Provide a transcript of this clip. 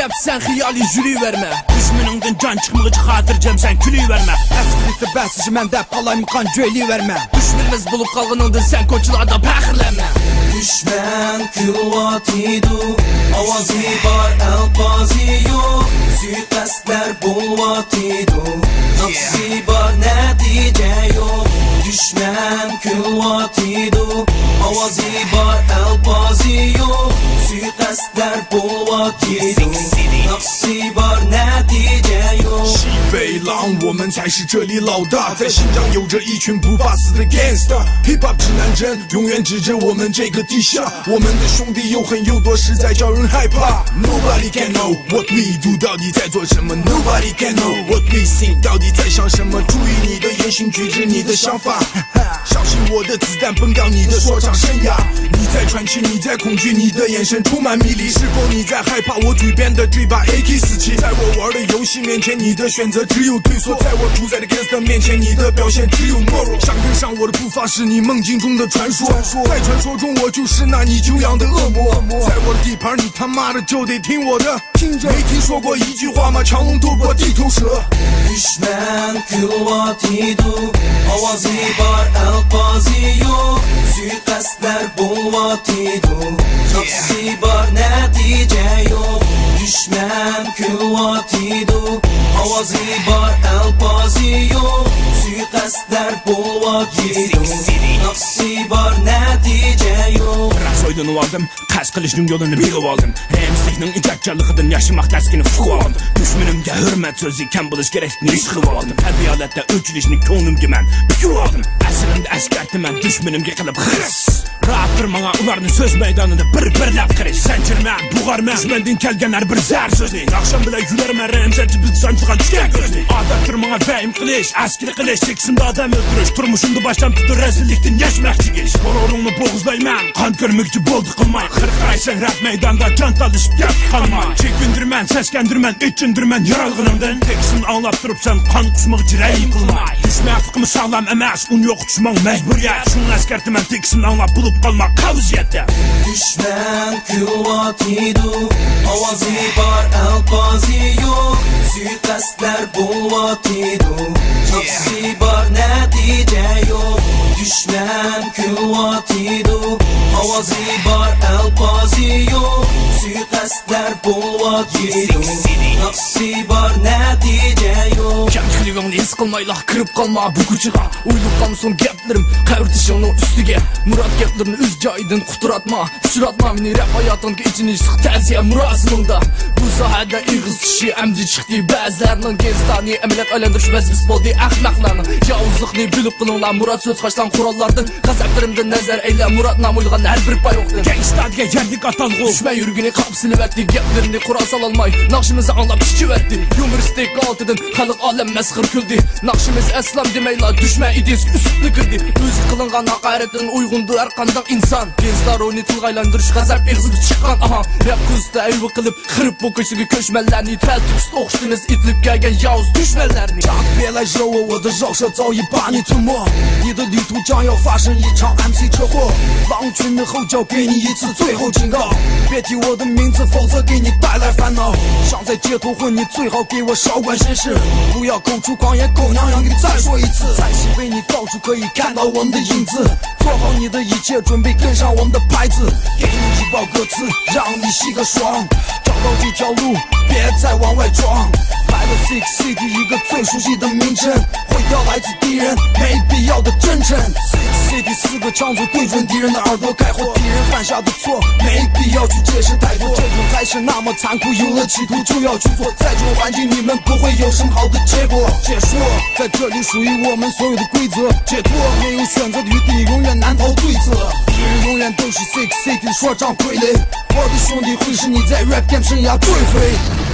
dep sen hiyali yürüyverme. Düşmanından can çıkmıcı hatırcam sen külüyverme. Əsklikdə bəsici mən dəb qalayımqan göyliyivermə. Düşmanımız bulup kalğınında sen koçularda pəxirlənmə. Düşman külvatidu, avazi var elbazi yok. Suikastler bulvatidu, nafsi var netice yok. Düşman külvatidu, avazi var elbazi yok. Suikastler bulvatidu, nafsi var netice yok. 西北狼，我们才是这里老大，在新疆有着一群不怕死的 gangster。Hip hop 指南针永远指着我们这个地下，我们的兄弟又狠又多，实在叫人害怕。Nobody can know what we do， 到底在做什么 ？Nobody can know what we think， 到底在想什么？注意你的言行举止，你的想法，小心我的子弹崩掉你的说唱生涯。你在喘气，你在恐惧，你的眼神充满迷离。是否你在害怕我嘴边的这把 AK-47？在我玩的游戏面前，你的选择只有退缩；在我主宰的 gangster 面前，你的表现只有懦弱。想跟上我的步伐是你梦境中的传说，在传说中我就是那你久仰的恶魔。在我的地盘，你他妈的就得听我的。没听说过一句话吗？长龙斗过地头蛇。Düşman külvatidu, avazi var elbazi yok. Suikastler bulvatidu, nafsi var netice yok. Düşman külvatidu, avazi var elbazi yok. Suikastler bulvatidu, nafsi var netice yok. Soydunu aldım, kas kılıçның yolunu bilip aldım. Hemsizlikning itakçalıqıdan yaşamaq təskini fıqı aldım. Düşmünümge hürmet sözü iken buluş gerektiğini işqıv aldım. Hərbi alətdə öçülüşünü könlümge mən büküv aldım. Əslində əskərti mən düşmünümge qılıb xıs. Rahattır mana ularını söz meydanında bir-birləb qiriş. Sen kirmən, buğarmən, düşməndin kəlgənlər bir zər sözü. Akşam bilə gülərmən rəmsəci biz sancıqan tükən gözünü. Adattır mana bəyim qiliş, əskili qiliş. Çeksimdə adam öldürüş, turmuşumda başlam tutur rəzillikdən yaşməkçi geliş. Qororunu boğuzlayman, kan görməkçi boldu qılmay. Xırqaysan rap meydanda can talışıp gəp qalmay. Çekindirmən, səskəndirmən, içindirmən yaralğınımdan. Teksin anlap durupsan, kan qusmaq cirəyi qılmay. Düşmək fıqımı sağlam əməz, un yox uçmaq məcburiyyət. Şunu əskərti mən teksin anlap bulup qalmaq qavziyyətdə. Düşman külvatidu, avazi var elbazi yok. Suikastler bulvatidu, nafsi var netice yok. Düşman külvatidu, avazi var elbazi yok. Suikastler bulvatidu, nafsi var netice yok. Kemçiliğini sıkılmayla kırıp kalma bu kuçuğa. Uyduk kalmışsın geplerim kavr dışının üstüge. Murat geplerini üz caydın kuturatma. Şuratma beni rap hayatınki içini sık tersiye murasımında. Bu sahada İğiz kişi emci çıktı. Bazılarının genzistani emelek aylendiriş biz boldu ahmaklarının. Yavuzluqni bilip kılınlar Murat söz kaçtan kurallardan. Gazaplarımdan nazar eyle Murat namulgan her bir pay yoktu. Gangstadiga yerlik atalgı. Düşme yürgünü kapsılıp etti. Geplerini kurasal almay. Nakşımızı anlap şişi verdi. Humoristik altıdan halık alem meskır küldü. Nakşımız eslam demeyla düşme idiz üstü kırdı. Özü kılıngan hakaretin uygundu erkandan insan. Genzlar oyunu tılgaylandırış gazap egzip çıkan aha. Rap kuzda evvi kılıp kırıp bu kışıgı köşmellerini. Teltip üst okştunuz itlip gelgen yavuz düşmelerini. 别别来惹我，我的绕舌早已把你吞没。你的旅途将要发生一场 MC 车祸，狼群的吼叫给你一次最后警告，别提我的名字，否则给你带来烦恼。想在街头混，你最好给我少管闲事，不要口出狂言，狗娘养给你再说一次。在西北你到处可以看到我们的影子，做好你的一切准备，跟上我们的牌子，给你一包歌词，让你洗个爽。找到这条路，别再往外撞。来了 Six City， 一个最熟悉的名称，毁掉来自敌人没必要的真诚。Six City 四个枪嘴对准敌人的耳朵，概括敌人犯下的错，没必要去解释太多。这种才是那么残酷，有了企图就要去做，在这种环境你们不会有什么好的结果。解说在这里属于我们所有的规则，解脱没有选择的余地，永远难逃对策。敌人永远都是 Six City 说唱傀儡，我的兄弟会使你在 rap game 生涯坠毁。